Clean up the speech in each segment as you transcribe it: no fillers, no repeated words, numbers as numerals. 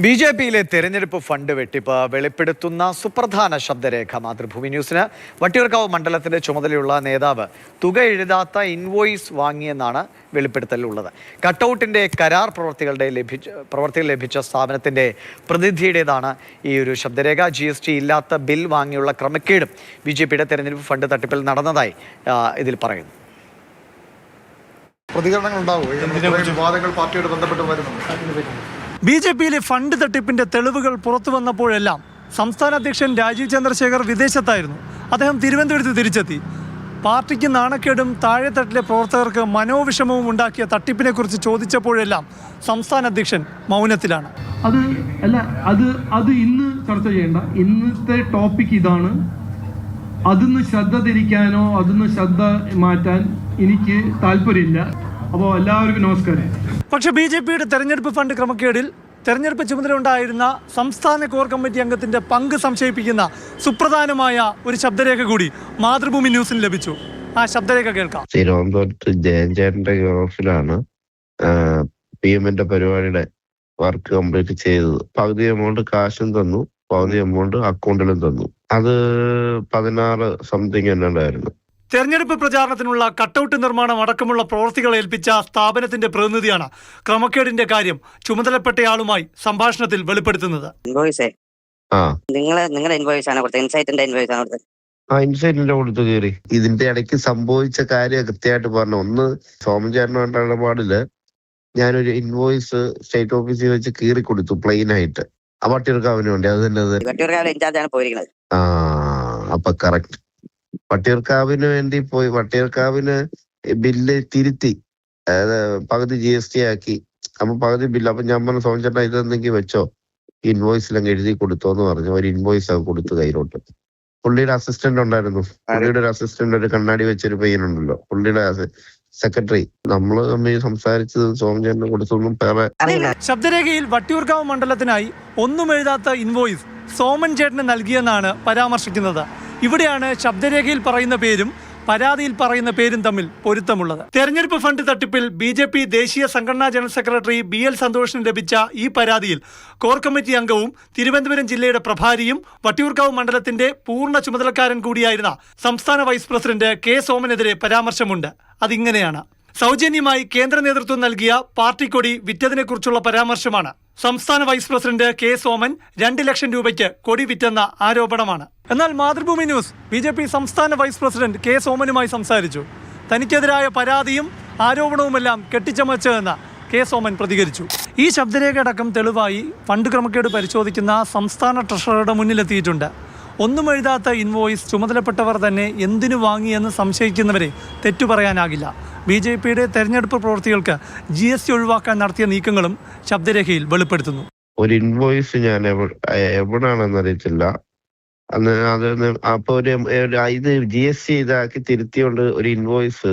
ബി.ജെ.പിയിലെ തെരഞ്ഞെടുപ്പ് ഫണ്ട് വെട്ടിപ്പ് വെളിപ്പെടുത്തുന്ന സുപ്രധാന ശബ്ദരേഖ മാതൃഭൂമി ന്യൂസിന്. വട്ടിയൂർക്കാവ് മണ്ഡലത്തിന്റെ ചുമതലയുള്ള നേതാവ് തുക എഴുതാത്ത ഇൻവോയ്സ് വാങ്ങിയെന്നാണ് വെളിപ്പെടുത്തലുള്ളത്. കട്ടൌട്ടിന്റെ കരാർ പ്രവർത്തികൾ ലഭിച്ച സ്ഥാപനത്തിന്റെ പ്രതിനിധിയുടേതാണ് ഈ ഒരു ശബ്ദരേഖ. GST ഇല്ലാത്ത ബിൽ വാങ്ങിയുള്ള ക്രമക്കേടും ബി.ജെ.പിയുടെ തെരഞ്ഞെടുപ്പ് ഫണ്ട് തട്ടിപ്പിൽ നടന്നതായി ഇതിൽ പറയുന്നു. പ്രതികരണങ്ങൾ ഉണ്ടാവും. വിവാദങ്ങൾ പാർട്ടിയോട് ബന്ധപ്പെട്ട് വരുന്നു. ബി.ജെ.പിയിലെ ഫണ്ട് തട്ടിപ്പിന്റെ തെളിവുകൾ പുറത്തു വന്നപ്പോഴെല്ലാം സംസ്ഥാന അധ്യക്ഷൻ രാജീവ് ചന്ദ്രശേഖർ വിദേശത്തായിരുന്നു. അദ്ദേഹം തിരുവനന്തപുരത്ത് തിരിച്ചെത്തി. പാർട്ടിക്ക് നാണക്കേടും താഴെത്തട്ടിലെ പ്രവർത്തകർക്ക് മനോവിഷമവും ഉണ്ടാക്കിയ തട്ടിപ്പിനെ കുറിച്ച് ചോദിച്ചപ്പോഴെല്ലാം സംസ്ഥാന അധ്യക്ഷൻ മൗനത്തിലാണ്. അത് ഇന്ന് ചർച്ച ചെയ്യേണ്ട. ഇന്നത്തെ ടോപ്പിക് ഇതാണ്. അതിന്ന് ശ്രദ്ധ തിരിക്കാനോ അതിന്ന് ശ്രദ്ധ മാറ്റാൻ എനിക്ക് താല്പര്യമില്ല. അപ്പോൾ എല്ലാവർക്കും നമസ്കാരം. പക്ഷെ ബി.ജെ.പിയുടെ തെരഞ്ഞെടുപ്പ് ഫണ്ട് ക്രമക്കേടിൽ തെരഞ്ഞെടുപ്പ് ചുമതല ഉണ്ടായിരുന്ന സംസ്ഥാന കോർ കമ്മിറ്റി അംഗത്തിന്റെ പങ്ക് സംശയിപ്പിക്കുന്ന സുപ്രധാനമായ ഒരു ശബ്ദരേഖ കൂടി മാതൃഭൂമി ന്യൂസിന് ലഭിച്ചു. ആ ശബ്ദരേഖ കേൾക്കാം. തിരുവനന്തപുരത്ത് ജയൻചേട്ടന്റെ ഓഫീസിലാണ് PM-ന്റെ പരിപാടിയുടെ വർക്ക് കംപ്ലീറ്റ് ചെയ്തത്. പകുതി എമൗണ്ട് കാശും തന്നു, പകുതി എമൗണ്ട് അക്കൗണ്ടിലും തന്നു. അത് 16 സംതിങ് ഉണ്ടായിരുന്നു. തെരഞ്ഞെടുപ്പ് പ്രചാരണത്തിനുള്ള കട്ടൌട്ട് നിർമ്മാണം അടക്കമുള്ള പ്രവൃത്തികൾ ഏൽപ്പിച്ച സ്ഥാപനത്തിന്റെ പ്രതിനിധിയാണ് ക്രമക്കേടിന്റെ കാര്യം ചുമതലപ്പെട്ടയാളുമായി സംഭാഷണത്തിൽ വെളിപ്പെടുത്തുന്നത്. ഇൻസൈറ്റിന്റെ കൊടുത്ത് കയറി ഇതിന്റെ ഇടയ്ക്ക് സംഭവിച്ച കാര്യം കൃത്യമായിട്ട് പറഞ്ഞു. ഒന്ന്, സോമചേട്ടനുമായിട്ട് ഇടപാടില് ഞാനൊരു ഇൻവോയ്സ് സ്റ്റേറ്റ് ഓഫീസിൽ വെച്ച് കീറി കൊടുത്തു പ്ലെയിൻ ആയിട്ട്. വട്ടിയൂർക്കാവിന് വേണ്ടി. അത് തന്നെ. അപ്പൊ കറക്റ്റ് വട്ടിയൂർക്കാവിന് വേണ്ടി പോയി. വട്ടിയൂർക്കാവിന് ബില്ല് തിരുത്തി, അതായത് പകുതി GST ആക്കി. അപ്പൊ പകുതി ബില്ല്. അപ്പൊ ഞാൻ പറഞ്ഞു, സോമചേട്ടാ ഇതെന്തെങ്കിലും വെച്ചോ, ഇൻവോയ്സിലങ്ങ് എഴുതി കൊടുത്തോന്ന് പറഞ്ഞു. ഒരു ഇൻവോയ്സ് ഒക്കെ കൊടുത്തു കയ്യിലോട്ട്. പുള്ളിയുടെ അസിസ്റ്റന്റ് ഉണ്ടായിരുന്നു. പുള്ളിയുടെ ഒരു അസിസ്റ്റന്റ്, ഒരു കണ്ണാടി വെച്ചൊരു പയ്യനുണ്ടല്ലോ, പുള്ളിയുടെ സെക്രട്ടറി. നമ്മള് തമ്മിൽ സംസാരിച്ചത് സോമചേട്ടന് കൊടുത്തൊന്നും വേറെ. ശബ്ദരേഖയിൽ വട്ടിയൂർക്കാവ് മണ്ഡലത്തിനായി ഒന്നും എഴുതാത്ത ഇൻവോയ്സ് സോമൻ ചേട്ടന് നൽകിയെന്നാണ് പരാമർശിക്കുന്നത്. ഇവിടെയാണ് ശബ്ദരേഖയിൽ പറയുന്ന പേരും പരാതിയിൽ പറയുന്ന പേരും തമ്മിൽ പൊരുത്തമുള്ളത്. തെരഞ്ഞെടുപ്പ് ഫണ്ട് തട്ടിപ്പിൽ ബി.ജെ.പി ദേശീയ സംഘടനാ ജനറൽ സെക്രട്ടറി BL സന്തോഷിന് ലഭിച്ച ഈ പരാതിയിൽ കോർ കമ്മിറ്റി അംഗവും തിരുവനന്തപുരം ജില്ലയുടെ പ്രഭാരിയും വട്ടിയൂർക്കാവ് മണ്ഡലത്തിന്റെ പൂർണ്ണ ചുമതലക്കാരൻ കൂടിയായിരുന്ന സംസ്ഥാന വൈസ് പ്രസിഡന്റ് K. സോമനെതിരെ പരാമർശമുണ്ട്. അതിങ്ങനെയാണ്: സൗജന്യമായി കേന്ദ്ര നേതൃത്വം നൽകിയ പാർട്ടി കൊടി വിറ്റതിനെക്കുറിച്ചുള്ള പരാമർശമാണ്. സംസ്ഥാന വൈസ് പ്രസിഡന്റ് K. സോമൻ 2 ലക്ഷം രൂപയ്ക്ക് കൊടി വിറ്റെന്ന ആരോപണമാണ്. എന്നാൽ മാതൃഭൂമി ന്യൂസ് ബി.ജെ.പി സംസ്ഥാന വൈസ് പ്രസിഡന്റ് K. സോമനുമായി സംസാരിച്ചു. തനിക്കെതിരായ പരാതിയും ആരോപണവുമെല്ലാം കെട്ടിച്ചമച്ചതെന്ന് K. സോമൻ പ്രതികരിച്ചു. ഈ ശബ്ദരേഖ അടക്കം തെളിവായി ഫണ്ട് ക്രമക്കേട് പരിശോധിക്കുന്ന സംസ്ഥാന ട്രഷററുടെ മുന്നിലെത്തിയിട്ടുണ്ട്. ഒന്നും എഴുതാത്ത ഇൻവോയ്സ് ചുമതലപ്പെട്ടവർ തന്നെ എന്തിനു വാങ്ങിയെന്ന് സംശയിക്കുന്നവരെ തെറ്റു പറയാനാകില്ല. ബി.ജെ.പിയുടെ തെരഞ്ഞെടുപ്പ് പ്രവൃത്തികൾക്ക് GST ഒഴിവാക്കാൻ നടത്തിയ നീക്കങ്ങളും ശബ്ദരേഖയിൽ വെളിപ്പെടുത്തുന്നു. ഒരു ഇൻവോയ്സ് ഞാൻ എവിടാണെന്ന് അറിയത്തില്ല. അപ്പൊ ഇത് GST ഇതാക്കി തിരുത്തിയോണ്ട് ഒരു ഇൻവോയ്സ്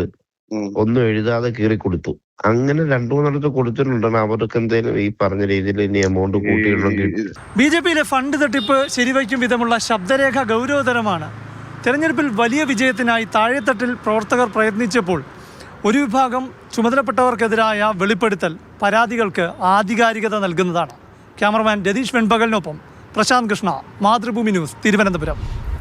ഒന്നും എഴുതാതെ കീറി കൊടുത്തു. അങ്ങനെ 2-3 കൊടുത്തിട്ടുണ്ടെന്ന് അവർക്ക് എന്തെങ്കിലും ഈ പറഞ്ഞ രീതിയിൽ ഇനി എമൗണ്ട് കൂട്ടിയിടണമെങ്കിൽ. ബി.ജെ.പിയിലെ ഫണ്ട് തട്ടിപ്പ് ശരിവയ്ക്കും വിധമുള്ള ശബ്ദരേഖ ഗൗരവതരമാണ്. തെരഞ്ഞെടുപ്പിൽ വലിയ വിജയത്തിനായി താഴെത്തട്ടിൽ പ്രവർത്തകർ പ്രയത്നിച്ചപ്പോൾ ഒരു വിഭാഗം ചുമതലപ്പെട്ടവർക്കെതിരായ വെളിപ്പെടുത്തൽ പരാതികൾക്ക് ആധികാരികത നൽകുന്നതാണ്. ക്യാമറമാൻ രതീഷ് വെൺപകലിനൊപ്പം പ്രശാന്ത് കൃഷ്ണ, മാതൃഭൂമി ന്യൂസ്, തിരുവനന്തപുരം.